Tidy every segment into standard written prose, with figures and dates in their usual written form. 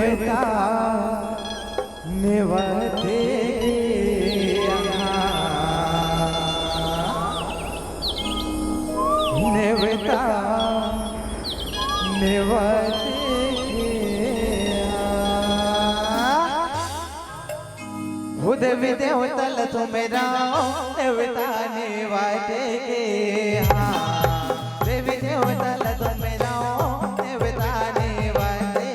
नेवता नेवते नेवता नेवते देवी देवतल तुमेरा देवता नेवते देवी देवतल तुमेरा देवता नेवते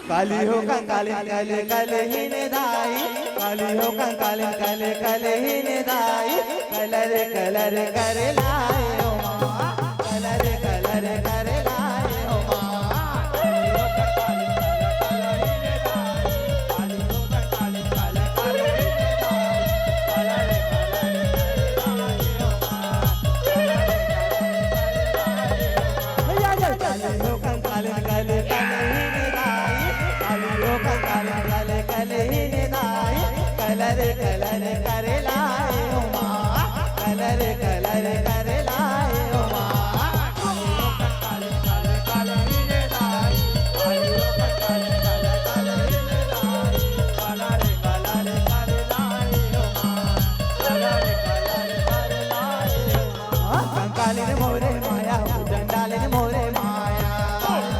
काली हो कंकाली काले काले ही ने दाई काली हो कंकाली काले काले ही ने दाई कलर कलर कर लाए हो माँ कलर कलर कर लाए हो माँ काली हो कंकाली काले काले ही ने दाई काली हो कंकाली काले काले ही ने दाई कलर कलर कर लाए हो माँ काली हो कंकाली काले कलर कर लाए हो माँ, कलर कलर कर लाए हो माँ। काले काले काले हीने दाई, काली हो काले काले काले हीने दाई, कलर कलर कर लाए हो माँ, कलर कलर कर लाए हो माँ। कंकालिन मोरे माया हो चंडालिन मोरे माया,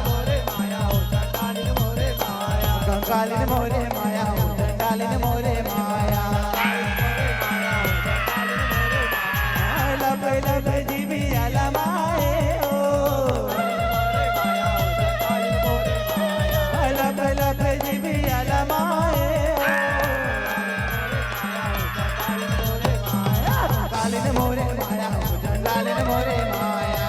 मोरे माया हो चंडालिन मोरे माया, कंकालिन मोरे माया हो चंडालिन मोरे माया, लब लब जीवी अलमाए हो, लब लब जीवी अलमाए हो, कंकालिन मोरे माया हो चंडालिन मोरे माया,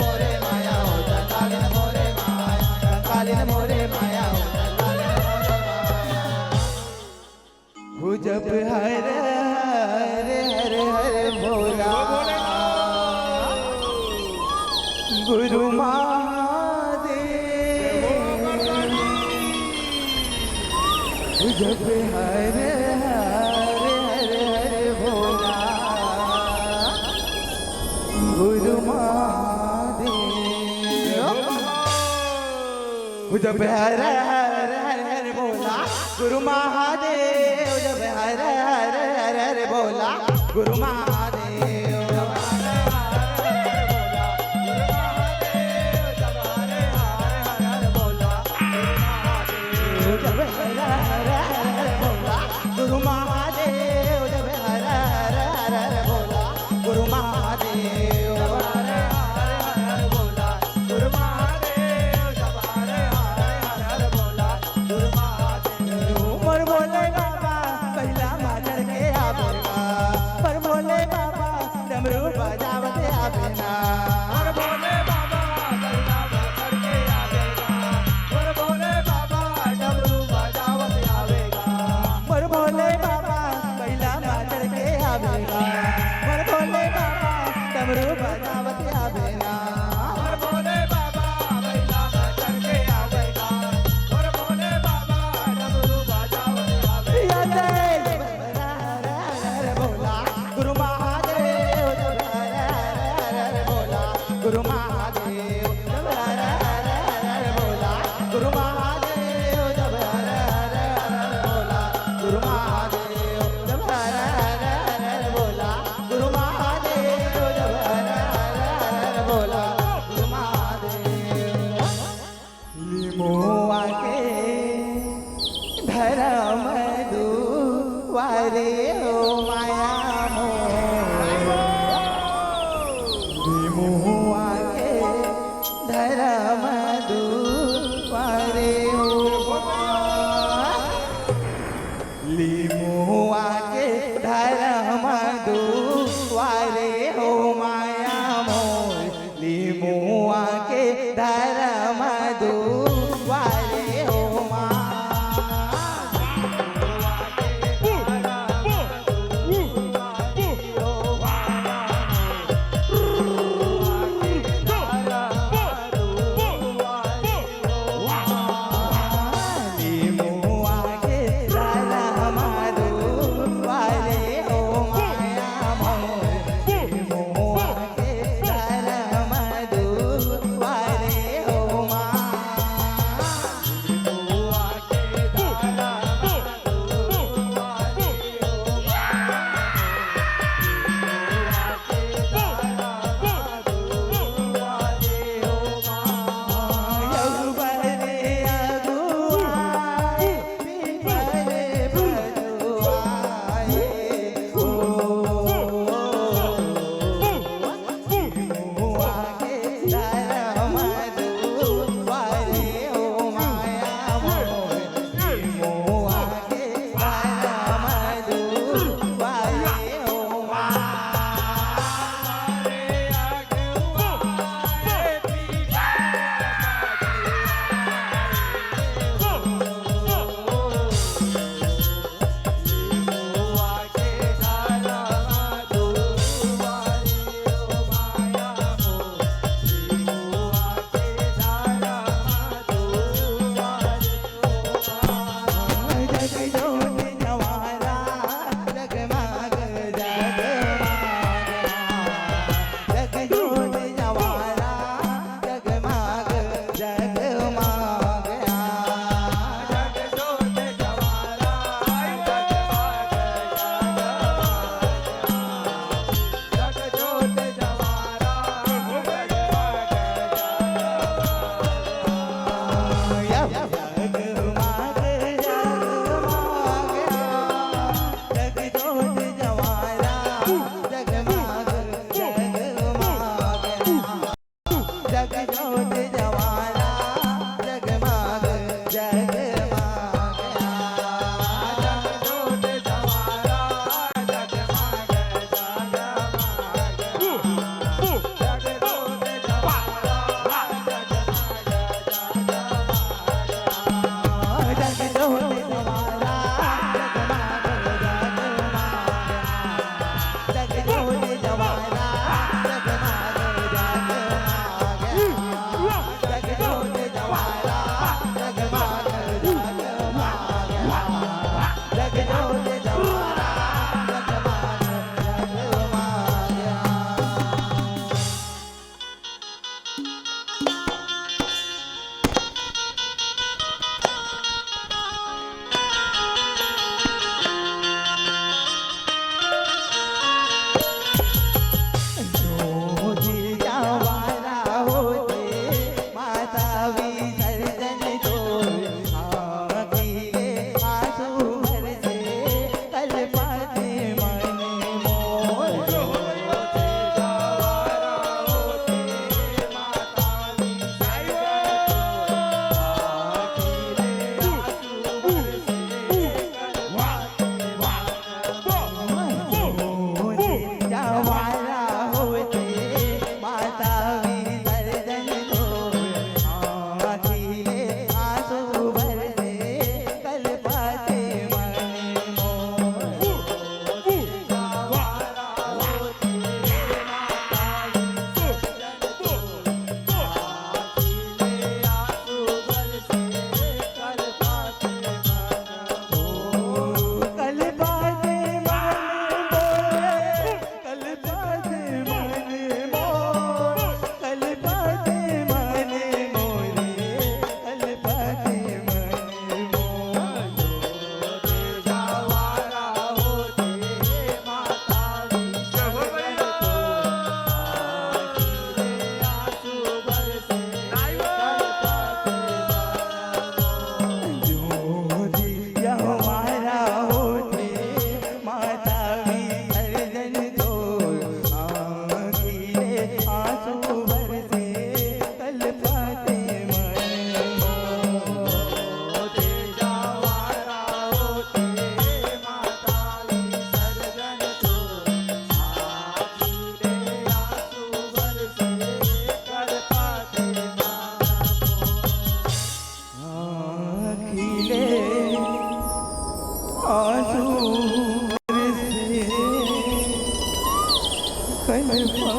मोरे माया हो चंडालिन मोरे माया, कंकालिन मोरे माया हो चंडालिन मोरे माया। हो जब हर हर हर हर भोला गुरु महादेव, हो जब हर हर हर हर भोला गुरु महादेव, जब हर हर हर हर बोला गुरु महादेव, जब हर हर हर हर बोला गुरु महादेव, जब हर हर बोला गुरु महादेव, जब हर हर हर बोला गुरु महादेव, जब हर हर बोला गुरु महादेव, जब हर हर बोला गुरु महादेव। पर बोले बाबा पहला माचर के आवेगा, पर बोले बाबा डमरू बजावते आवेगा, पर बोले बाबा पहला माचर के आवेगा, पर बोले बाबा डमरू बजावते आवेगा, पर बोले बाबा पहला माचर के आवेगा, पर बोले बाबा डमरू बजावते आवेगा, पर बोले बाबा पहला माचर के आवेगा, पर बोले बाबा डमरू बजावते आवेगा। बोला गुरु महादेव, जब हर हर बोला गुरु महादेव, जब हर हर बोला गुरु महादेव, जब हर हर बोला गुरु महादेव, जब हर हर बोला गुरु महादेव, जब हर हर बोला गुरु महादेव। लिमुआ के धर्म दुआरे हो माया मोह, लिमुआ के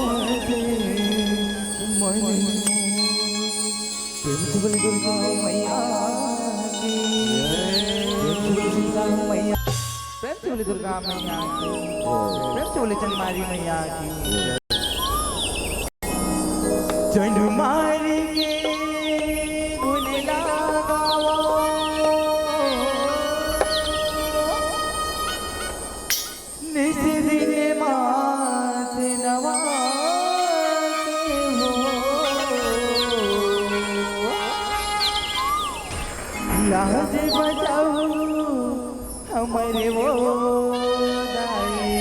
माथे मन प्रेम से बोले दुर्गा मैया की प्रेम से बोले दुर्गा मैया प्रेम से बोले दुर्गा मैया की प्रेम से बोले चंद्रमारी मैया की चंद्रमारी के गुण लगाओ निस दिन माथे नवाते हो लाज बजाओ हमारे वो दाई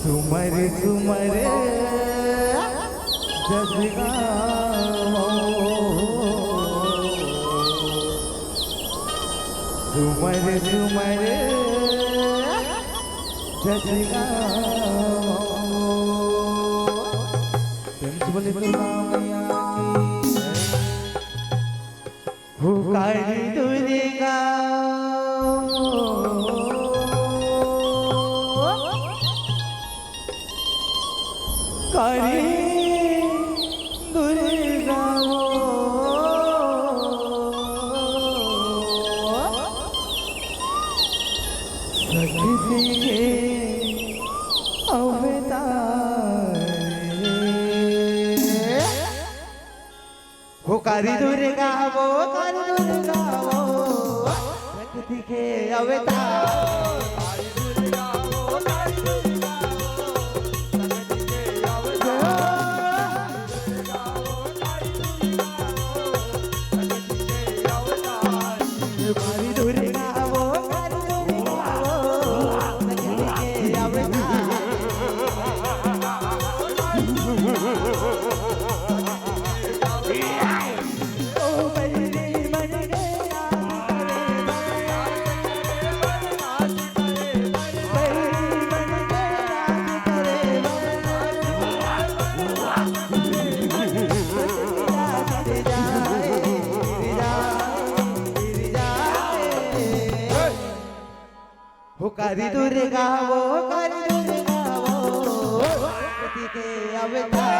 सुमर सुमर जस गाओ सुमर सुमर जस गाओ प्रेम से बोले दुर्गा मैया की हो काली दुर्गा काली दुर्गा शक्ति के अवतार हो काली दुर्गा वो काली दुर्गा वो शक्ति के अवतार हो काली दुर्गा वो काली दुर्गा वो शक्ति के अवतार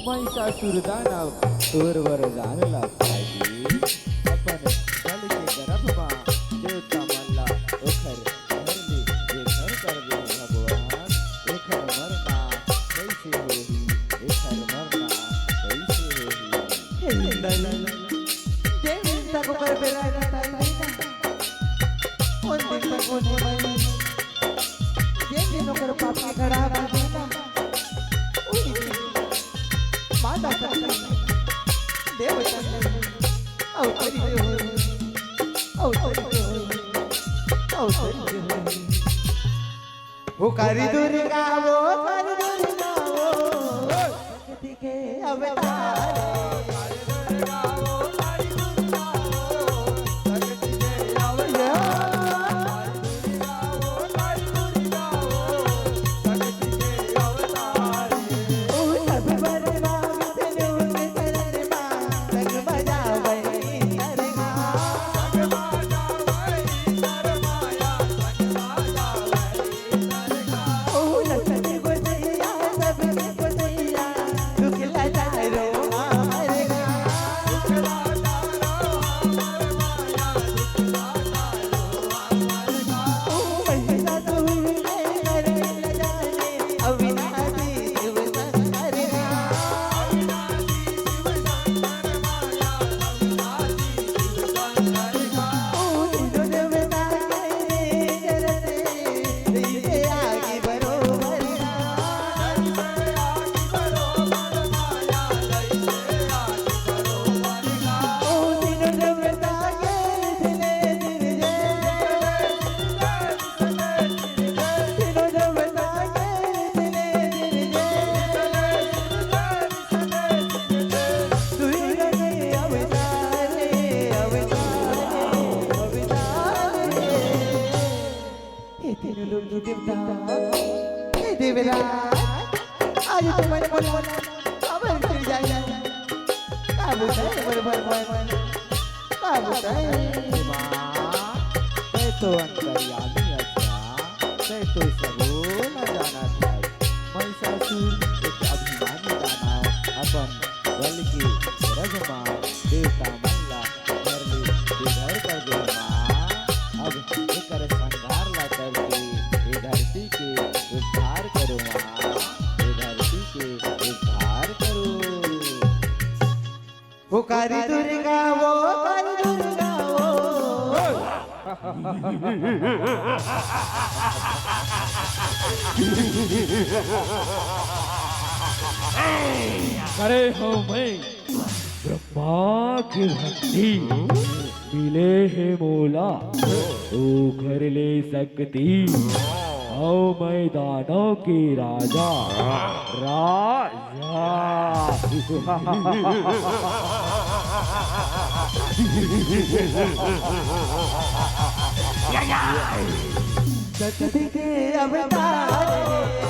महिषासुर दानव तोरवर जानला पाहिजे अपन बल के गर्भ में देवता मल्ला ओखर हरली एखर कर दे भगवान एखर मरना कैसे होही एखर मरना कैसे होही देवता को कर बेरा ताई उन दिन तक होने वाली ये दिनों कर पाप का घड़ा बांधना माता देवता वो काली दुर्गा वो काली दुर्गा वो शक्ति के अवतार देवता हे देवराज आज तो मन मन मन खबर चल जाए का बताए बरबर का बताए माँ मैं तो अंतर्यामी अच्छा मैं तो सबून जाना था महिषासुर एक अभिमानी दानव अपन बल की रजमा देवता मल्ला करले बेघर कर दे माँ अब एकर संहार ला करके ये धरती के उद्धार करो माँ ये धरती के उद्धार करो वो कारी दुर्गा वो करे हो मैं ब्रह्मा की भक्ति मिले है मोला तू कर ले सकती आओ मैं दानों के राजा राजा शक्ति के अवतार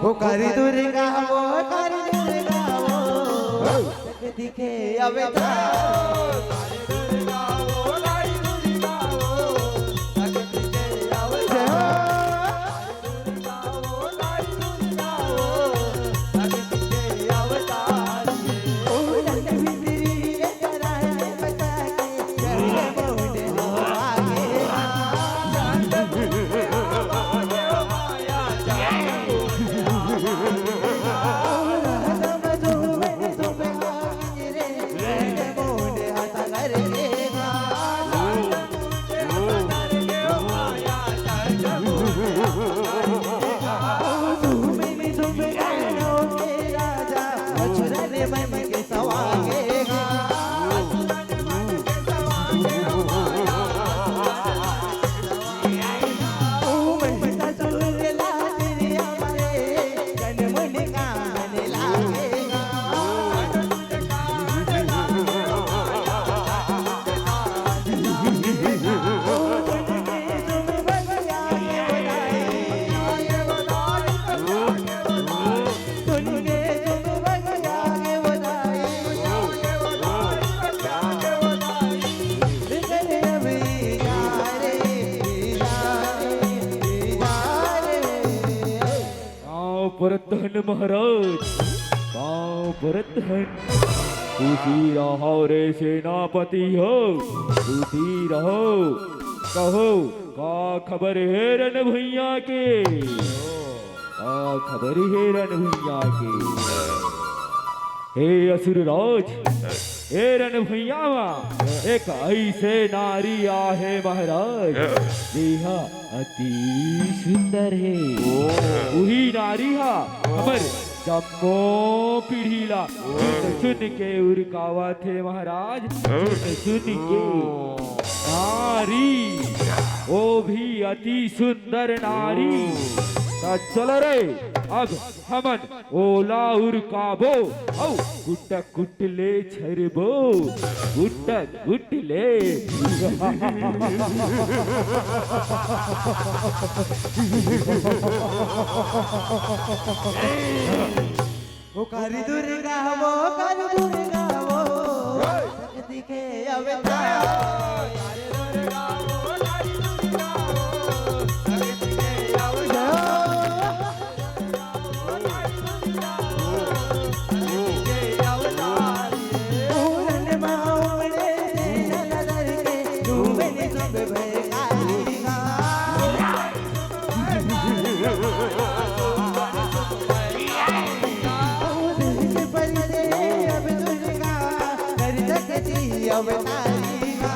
वो कारी दुर्गा वो शक्ति के अवतार परतन महाराज गाँव परतन खुशी रहो रे सेनापति हो खुशी रहो कहो का खबर है रण भैया के का खबर है रण भैया के हे असुरराज हे रण भैया एक ऐसे नारी आहे महाराज देहा अति सुंदर है वही नारी हा खबर जम्मो पीढ़ीला सुन के उरकावा थे महाराज सुन के नारी वो भी अति सुंदर नारी ता चल रे अब हमन ओला उर काबो औ गुट्ट कुटले छरबो गुट्ट गुटले वो करी दुर्गा वो शक्ति के अवतार पूरन माउमड़े से नजर के डूबे ने सब भयकारिगा अब दुर्गा कर सकती अवतारिगा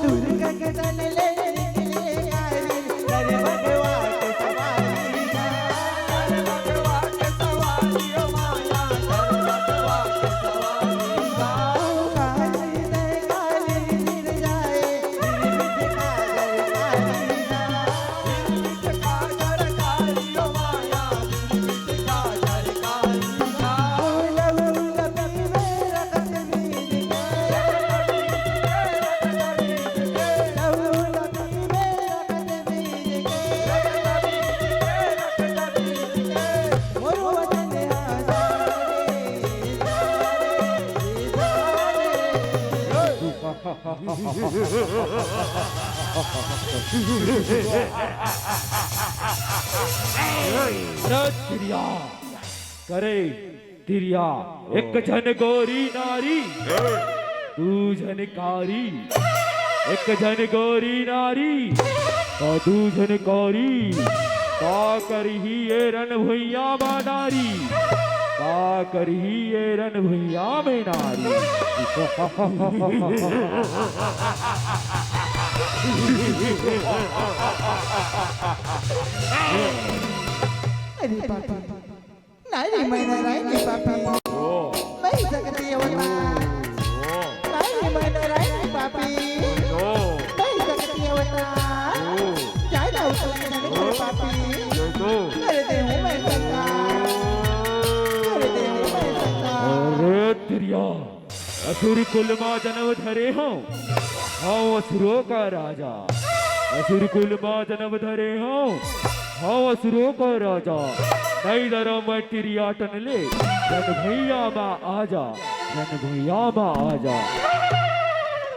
दुर्गा के तन ले निकले यारी कर भगवा के सवारिगा काली ने काली गिर जाए निर्मित काजर कालिगा तिरिया करे तिरिया एक जन गोरी नारी तू झनकारी एक जन गोरी नारी तो तू झनकारी का करही ये रण भैया बा नारी का करही ये रण भैया में नारी अरे पापा नहीं मैं नारायण पापा मैं सकती अवतार नहीं मैं नारायण पापी मैं सकती अवतार जाना उतर के पापी कर दे हूँ मैं सरकार कर दे हूँ मैं सरकार अरे तिरिया असुर कुल मा जन्म धरे हो हाँ असुरों का राजा असुर कुल मा जन्म धरे हो हाँ असुरों का राजा नहीं डरो मैं तिरिया टन ले जन भैया मा आजा जन भैया मा आजा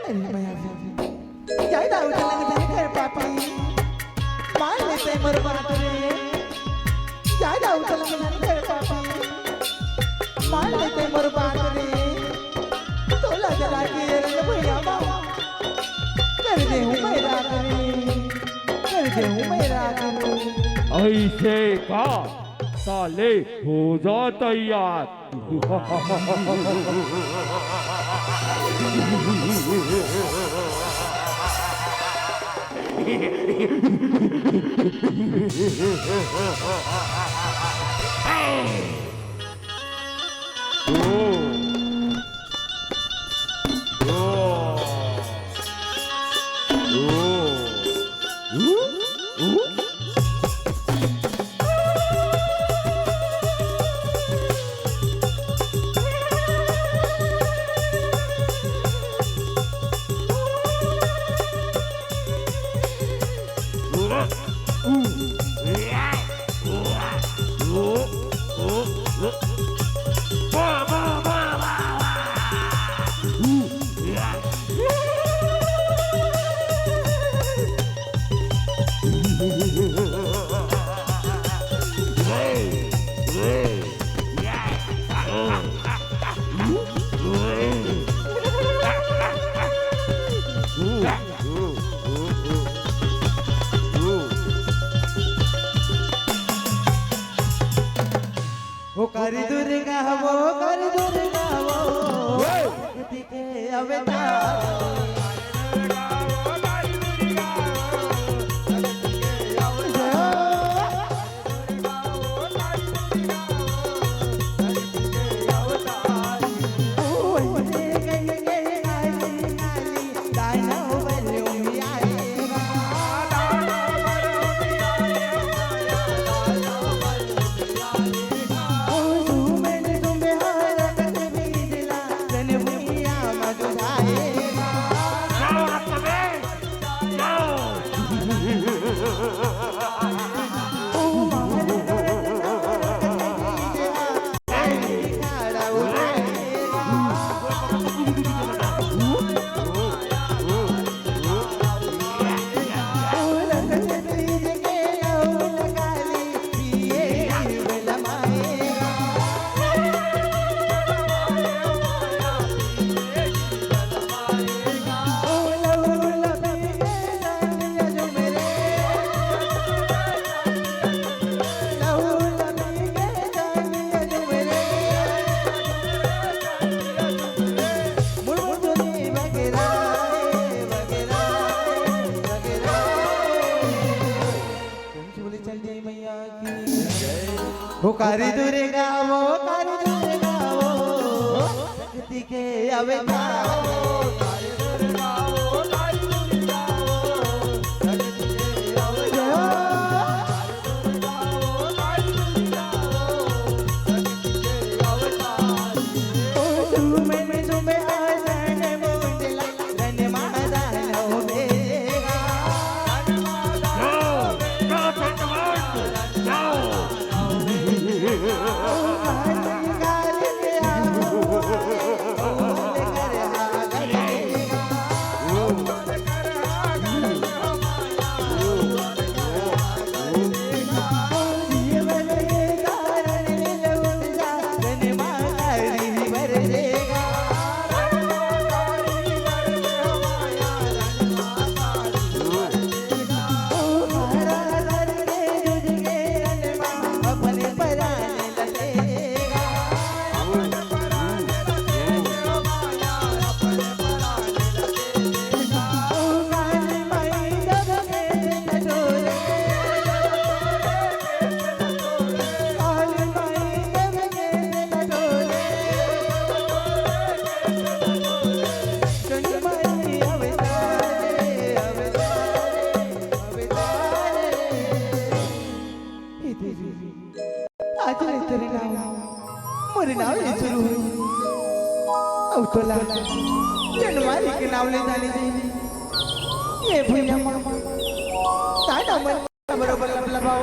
अरे मैं जाना उतर के कर पापी मान लेते मर बात रे जाना उतर के कर पापी मान लेते मर बात रे तोला जला के रे भैया बाबा कर दे हूँ मेरा करे कर दे हूँ मेरा करे ऐसे का साले हो जा तैयार वो कर दुर्गा वो शक्ति के अवतार दाना कारी दुर्गा वो कारी दुर्गा वो शक्ति के अवतार कारी दुर्गा वो कारी दुर्गा वो शक्ति के अवतार ओ तुम्हें आसन मुंडला रन मादान हो बेगा मोरे नाव ले शुरू हुई औतला जनवारी के नाव ले जाने दे ये भैया मामा ताना मन बरोबर लबलावा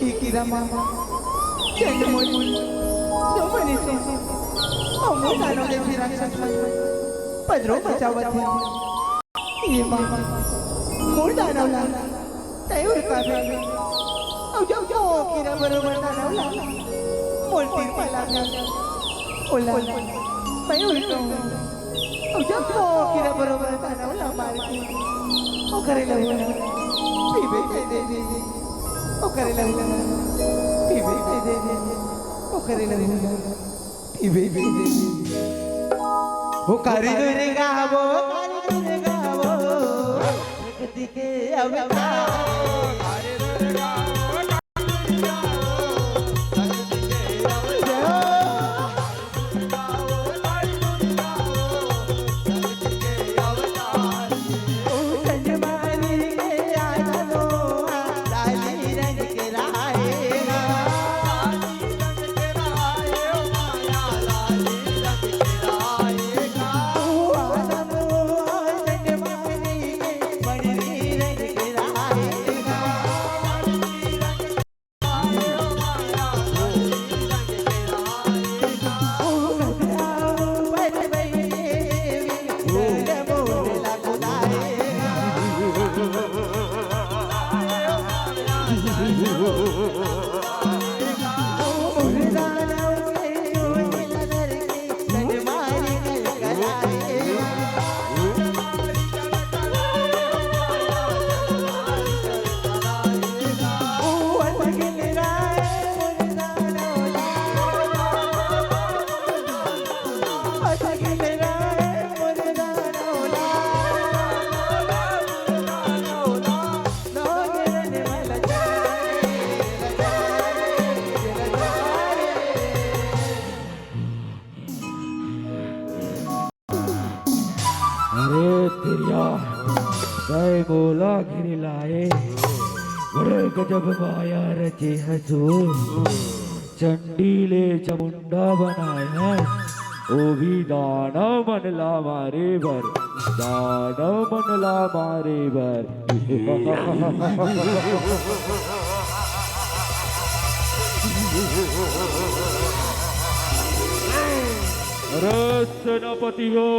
ई किरा मामा जनमोन जो मनी से अमो तानो ले फिरा पदरो बचावत ये मामा मोर दाना ला तय का जाओ किरा बरोबर दाना ला बोलती पला ओला मैं उल्टो अब जब तो किरा बरोबर ताना ओला मारती ओ करे लहू पीबे दे ओ करे लहू पीबे दे ओ करे लहू पीबे दे वो कारी दुर्गा वो शक्ति के अवतार कारी दुर्गा बोला घिर लाए बड़े गजब माया रचे हजूर चंडीले चमुंडा बनाया ओ भी दानव मनला मारे बर दानव मनला मारे बर अरे सेनापति हो,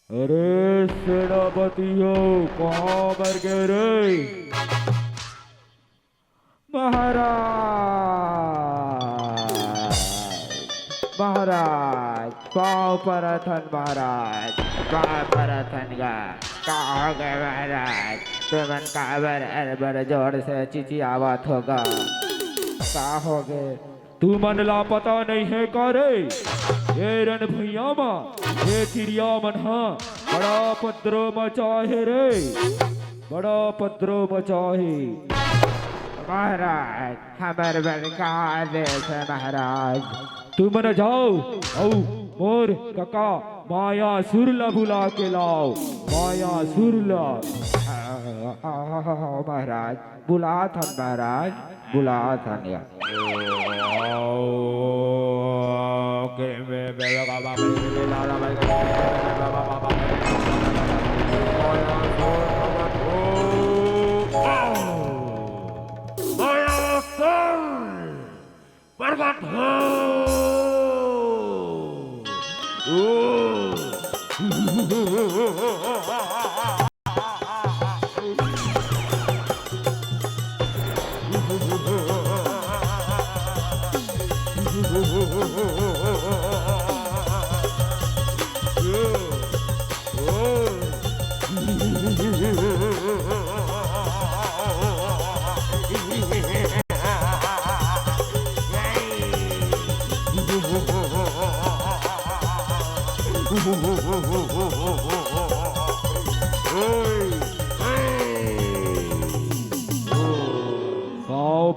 अरे सेनापति हो, कहाँ मर गए रे? महाराज, महाराज, पाँव पर अथन महाराज, पाँव पर अथन कहाँ हो गए महाराज? तुमन काबर अरबर जोर से चिचियावत होगा, कहाँ हो गए? तू मन लापता नहीं है का रे? ये रण भैया माँ, ये तिरिया मन हाँ बड़ा पद्रो मचा है रे, बड़ा पद्रो मचा है। महाराज हमारे बन कहाँ देश है महाराज? तू मन जाओ औ मोर कका माया सुरला बुला के लाओ, माया सुरला। महाराज बुला था महाराज, बुला था प्रकट हो।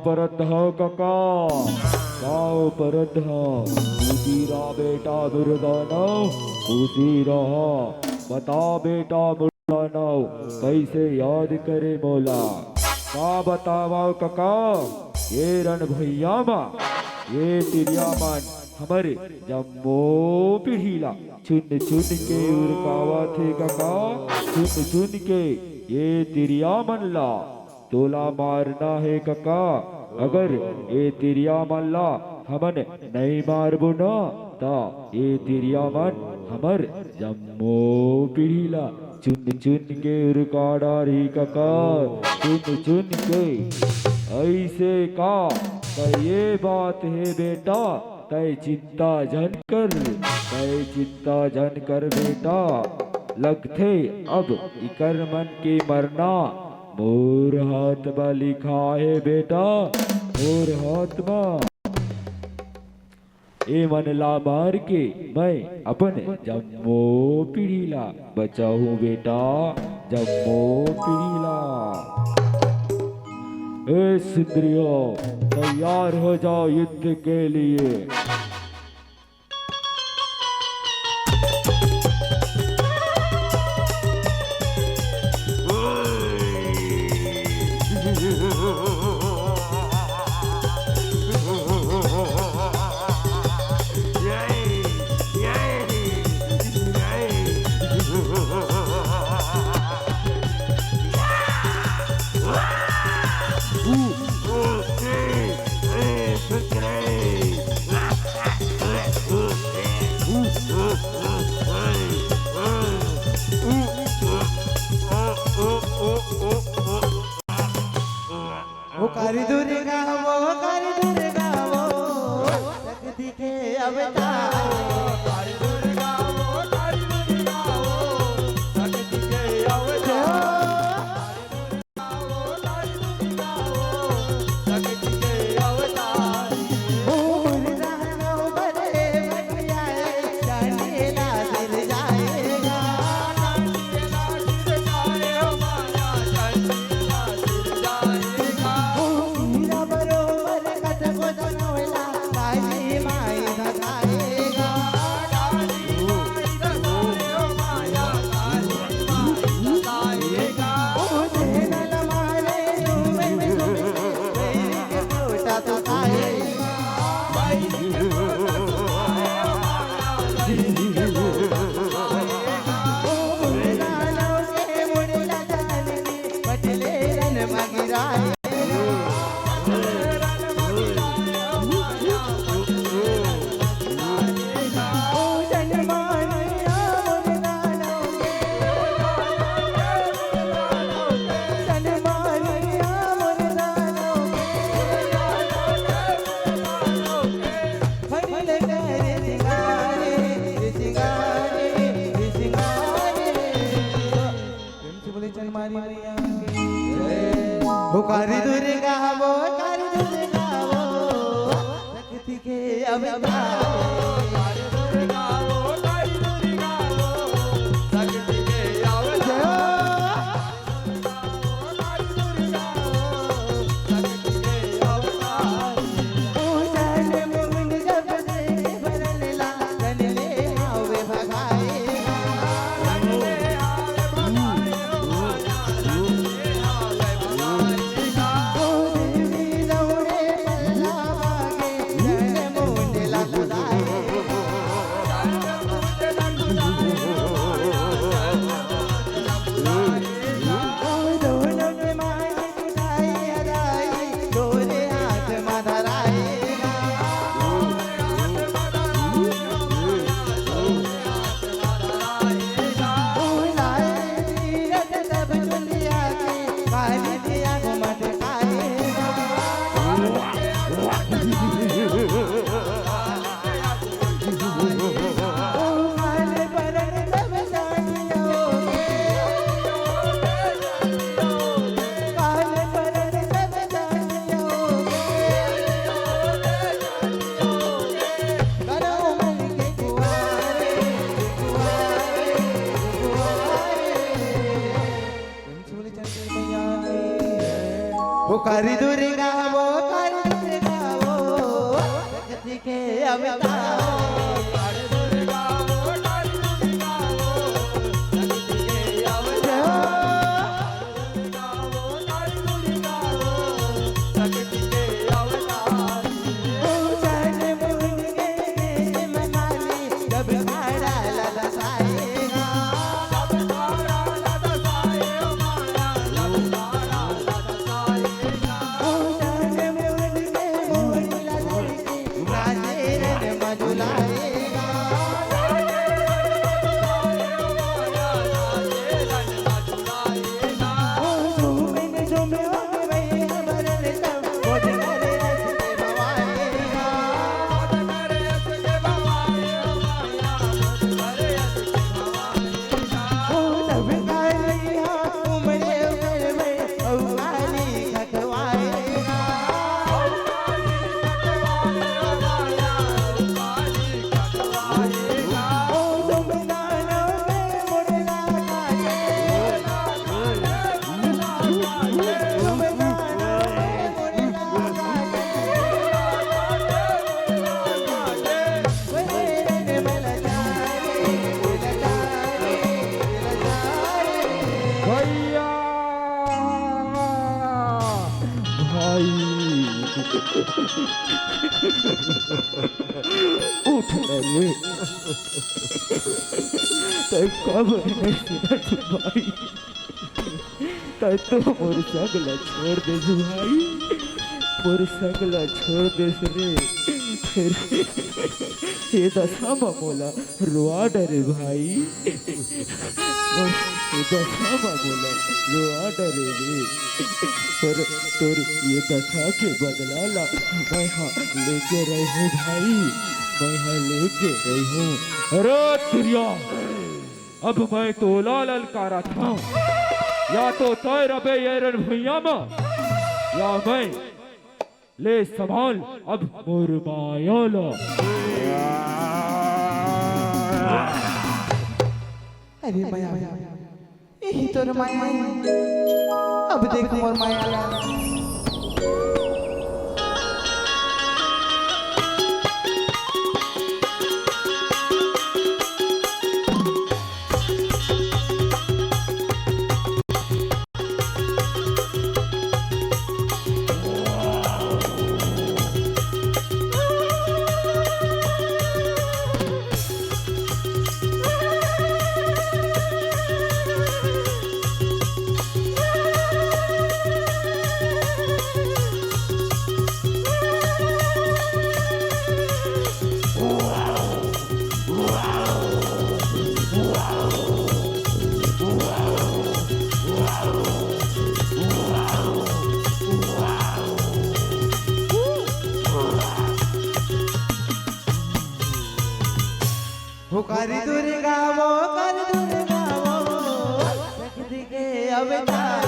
परत हो कका, गाँव परत हो। उसीरा बेटा मुर्दानो, उसीरा बता बेटा मुर्दानो, कैसे याद करे मोला? का बतावा कका? ये रण भैया माँ, ये तिरिया मन हमारे जम्मो पीढ़ीला चुन चुन के उरकावा थे कका, चुन चुन के ये तिरिया मन ला तोला मारना है कका। अगर ये तिरिया मन ला हमन नहीं मारबो ना ता ये तिरिया मन हमर जम्मो पीढ़ीला चुन चुन के उरकाड़ा रही कका, चुन चुन के। ऐसे का ये बात है बेटा, तय चिंता जन कर, तय चिंता जन कर बेटा। लगथे अब इकर मन के मरना मोर हाथ में लिखा है बेटा, मोर हाथ में। ए मन ला मार के मैं अपन जम्मो पीढ़ीला बचाऊं बेटा, जम्मो पीढ़ीला। ए सुंदरियों तैयार हो जाओ युद्ध के लिए। कारी दुर्गा वो, कारी दुर्गा वो, शक्ति के अवतार। कारी दुर्गा वो, कारी दुर्गा वो, शक्ति के अवतार। कारी दुर्गा वो, शक्ति के अवतार। भूल जाना बड़े बनियाए, डांडिया गिर जाएगा, डांडिया गिर जाए हो माया, डांडिया गिर जाएगा। कारी दुर्गा वो शक्ति के कारी दुर्गा वो शक्ति के उठ ले तय कब भाई तय तो मोर सगला छोड़ दे भाई मोर सगला छोड़ दे रे फिर ये दशामा मोला रुआ डरे भाई ये दशामा मोला रुआ डरे रे पर तोर ये दशा के बदला ला मैं हाँ लेके रही हूँ भाई मैं हाँ लेके रही हूँ। अरे सूर्या अब मैं तो ललकारा था या तो तय रबे ये रण भैया में या मैं ले संभाल अब मोर माया ला। अरे माया यही तो माया अब देख मोर माया ला। कारी दुर्गा वो शक्ति के अवतार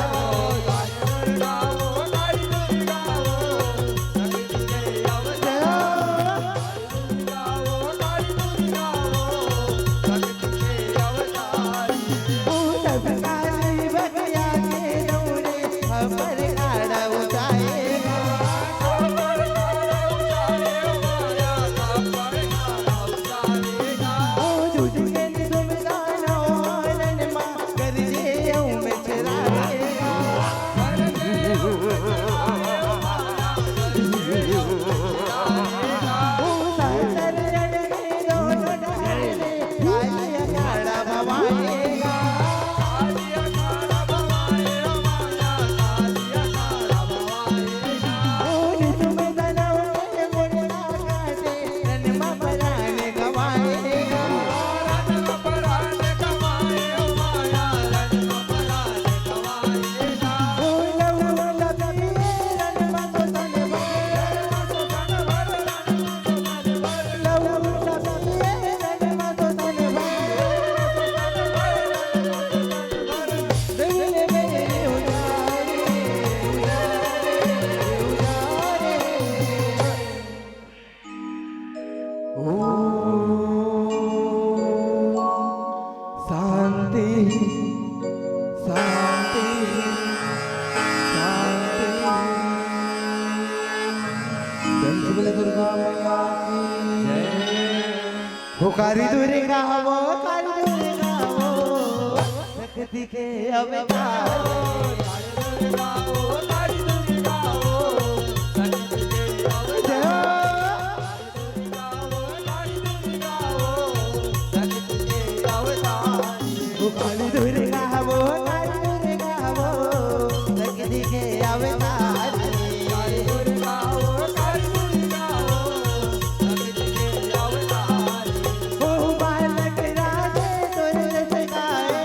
पुकारी दुर्गा वो काली दुर्गा वो शक्ति के अवतार काली दुर्गा वो काली दुर्गा वो शक्ति के अवतार ओ बालक राजे तुर जगाए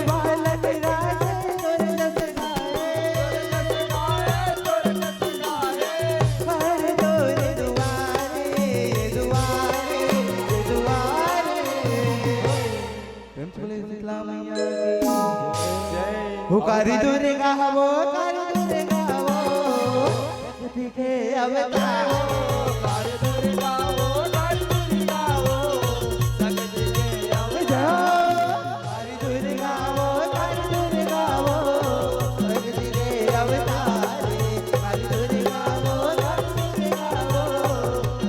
बालक राजे तुर जगाए हर दोरे दुआरे दुआरे दुआरे पुकारी दुर्गा वो काली दुर्गा वो शक्ति के अवतार काली दुर्गा वो काली दुर्गा वो शक्ति के अवतार काली दुर्गा वो काली दुर्गा वो शक्ति के अवतार काली दुर्गा वो काली दुर्गा वो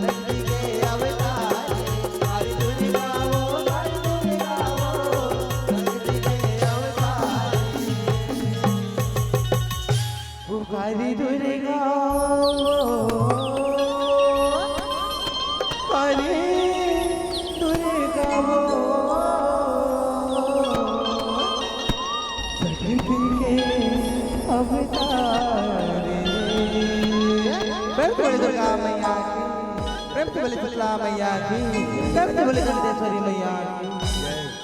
शक्ति के अवतार काली दुर्गा वो काली दुर्गा वो शक्ति के अवतार पुकारी दुर्गा काली दुर्गा वो शक्ति के अवतार प्रेम से बोले दुर्गा मैया की प्रेम से बोले शीतला मैया की प्रेम से बोले जगदीश्वरी मैया की